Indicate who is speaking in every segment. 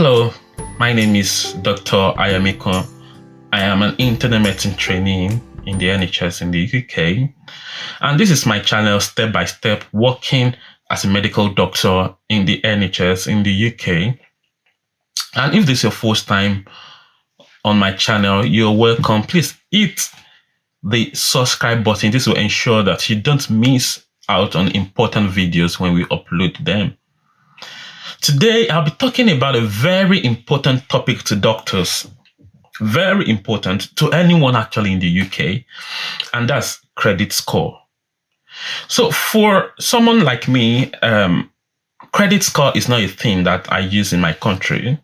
Speaker 1: Hello, my name is Dr. Ayamiko. I am an internal medicine trainee in the NHS in the UK, and this is my channel Step by Step working as a medical doctor in the NHS in the UK. And if this is your first time on my channel, you're welcome. Please hit the subscribe button. This will ensure that you don't miss out on important videos when we upload them. Today, I'll be talking about a very important topic to doctors, very important to anyone actually in the UK, and that's credit score. So for someone like me, credit score is not a thing that I use in my country,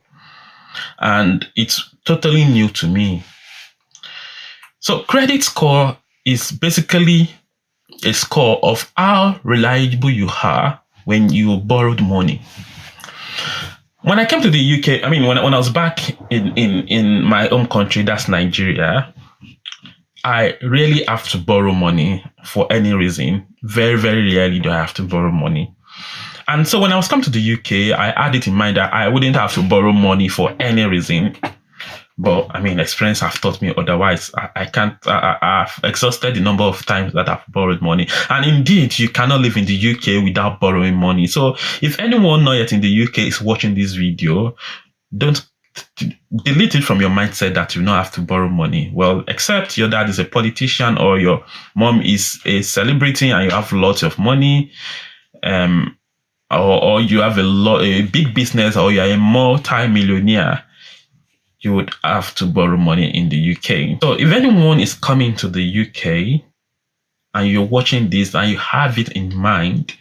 Speaker 1: and it's totally new to me. So credit score is basically a score of how reliable you are when you borrowed money. When I came to the UK, when I was back in my home country, that's Nigeria, I really have to borrow money for any reason. Very, very rarely do I have to borrow money. And so when I was coming to the UK, I had it in mind that I wouldn't have to borrow money for any reason. But experience have taught me otherwise. I've exhausted the number of times that I've borrowed money. And indeed, you cannot live in the UK without borrowing money. So if anyone not yet in the UK is watching this video, don't delete it from your mindset that you not have to borrow money. Well, except your dad is a politician or your mom is a celebrity and you have lots of money, or you have a big business, or you are a multi-millionaire, you would have to borrow money in the UK. So if anyone is coming to the UK and you're watching this and you have it in mind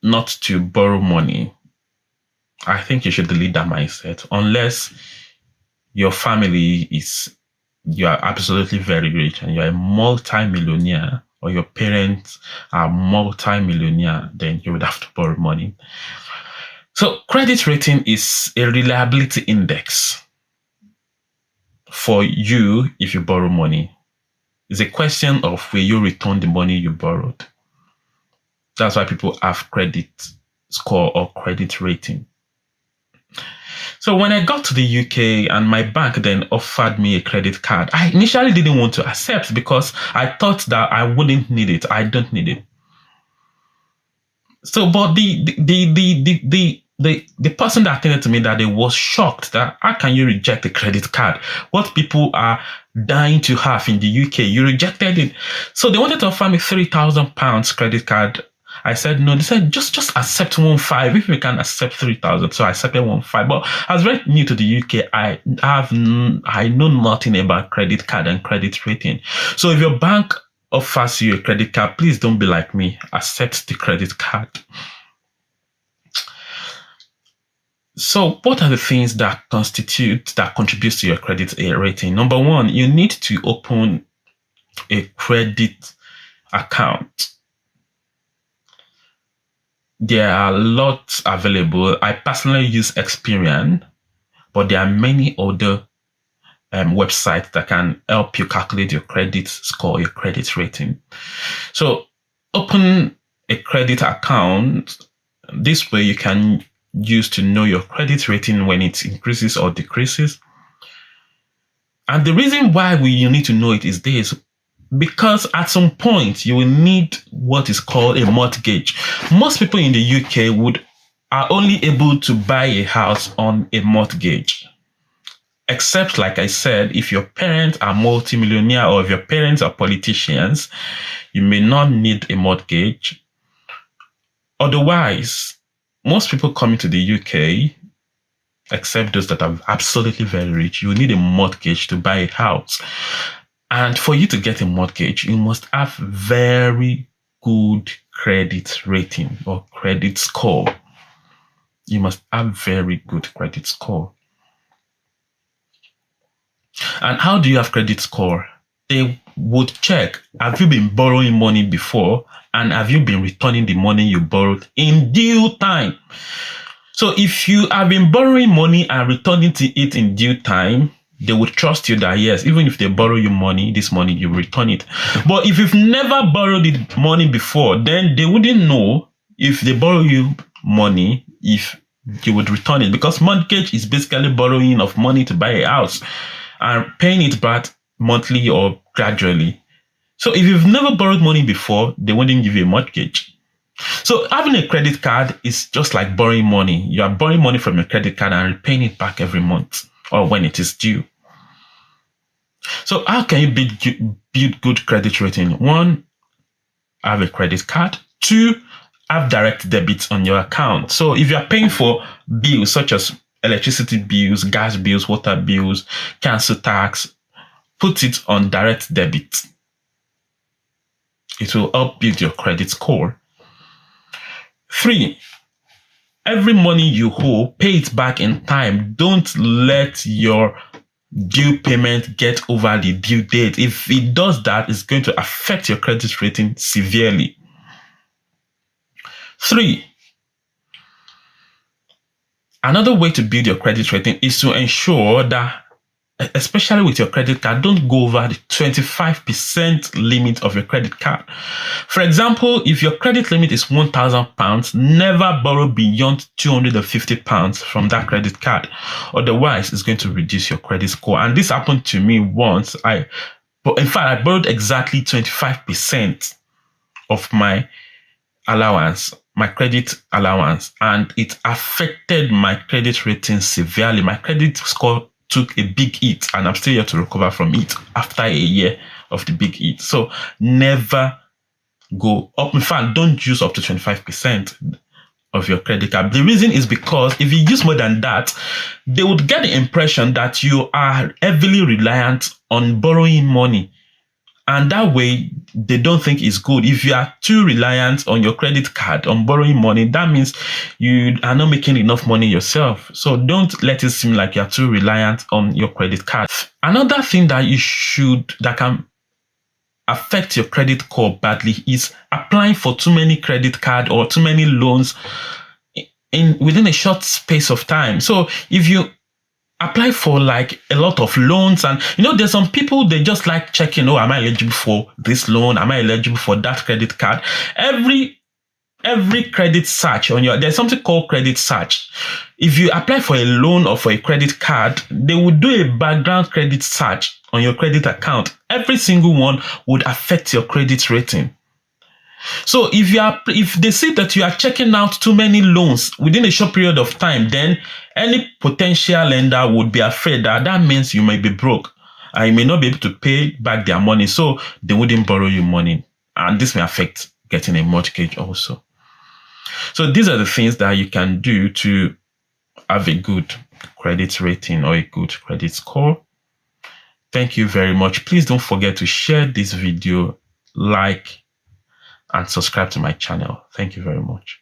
Speaker 1: not to borrow money, I think you should delete that mindset, unless your family you are absolutely very rich and you're a multi-millionaire, or your parents are multi-millionaire, then you would have to borrow money. So credit rating is a reliability index for you if you borrow money. It's a question of will you return the money you borrowed. That's why people have credit score or credit rating. So when I got to the UK and my bank then offered me a credit card, I initially didn't want to accept because I thought that I wouldn't need it. I don't need it. So, but the person that attended to me that day was shocked that how can you reject a credit card? What people are dying to have in the UK, you rejected it. So they wanted to offer me £3,000 credit card. I said no. They said just accept 1.5 if we can accept 3,000. So I accepted 1.5. But I was very new to the UK. I know nothing about credit card and credit rating. So if your bank offers you a credit card, please don't be like me. Accept the credit card. So what are the things that contributes to your credit rating? Number one, you need to open a credit account. There are lots available. I personally use Experian, but there are many other websites that can help you calculate your credit score, your credit rating. So open a credit account. This way you can use to know your credit rating when it increases or decreases. And the reason why you need to know it is this, because at some point you will need what is called a mortgage. Most people in the UK are only able to buy a house on a mortgage. Except, like I said, if your parents are multimillionaire or if your parents are politicians, you may not need a mortgage. Otherwise, most people coming to the UK, except those that are absolutely very rich, you need a mortgage to buy a house. And for you to get a mortgage, you must have very good credit rating or credit score. You must have very good credit score. And how do you have credit score? They would check, have you been borrowing money before? And have you been returning the money you borrowed in due time? So if you have been borrowing money and returning to it in due time, they would trust you that yes, even if they borrow you money, this money, you return it. But if you've never borrowed the money before, then they wouldn't know if they borrow you money, if you would return it, because mortgage is basically borrowing of money to buy a house and paying it back monthly or gradually. So if you've never borrowed money before, they wouldn't give you a mortgage. So having a credit card is just like borrowing money. You are borrowing money from your credit card and repaying it back every month or when it is due. So how can you build good credit rating? 1, have a credit card. 2, have direct debits on your account. So if you are paying for bills such as electricity bills, gas bills, water bills, council tax, put it on direct debit. It will help build your credit score. 3, every money you owe, pay it back in time. Don't let your due payment get over the due date. If it does that, it's going to affect your credit rating severely. 3, another way to build your credit rating is to ensure that, especially with your credit card, don't go over the 25% limit of your credit card. For example, if your credit limit is £1,000, never borrow beyond £250 from that credit card. Otherwise, it's going to reduce your credit score. And this happened to me once. I borrowed exactly 25% of my allowance, my credit allowance, and it affected my credit rating severely. My credit score took a big hit, and I'm still here to recover from it after a year of the big hit. So never go up. In fact, don't use up to 25% of your credit card. The reason is because if you use more than that, they would get the impression that you are heavily reliant on borrowing money. And that way, they don't think it's good. If you are too reliant on your credit card, on borrowing money, that means you are not making enough money yourself. So don't let it seem like you are too reliant on your credit card. Another thing that that can affect your credit score badly is applying for too many credit card or too many loans within a short space of time. So if you apply for like a lot of loans, and there's some people, they just like checking, am I eligible for this loan? Am I eligible for that credit card? Every credit search there's something called credit search. If you apply for a loan or for a credit card, they will do a background credit search on your credit account. Every single one would affect your credit rating. So if they see that you are checking out too many loans within a short period of time, then any potential lender would be afraid that means you might be broke and you may not be able to pay back their money. So they wouldn't borrow you money. And this may affect getting a mortgage also. So these are the things that you can do to have a good credit rating or a good credit score. Thank you very much. Please don't forget to share this video, like, and subscribe to my channel. Thank you very much.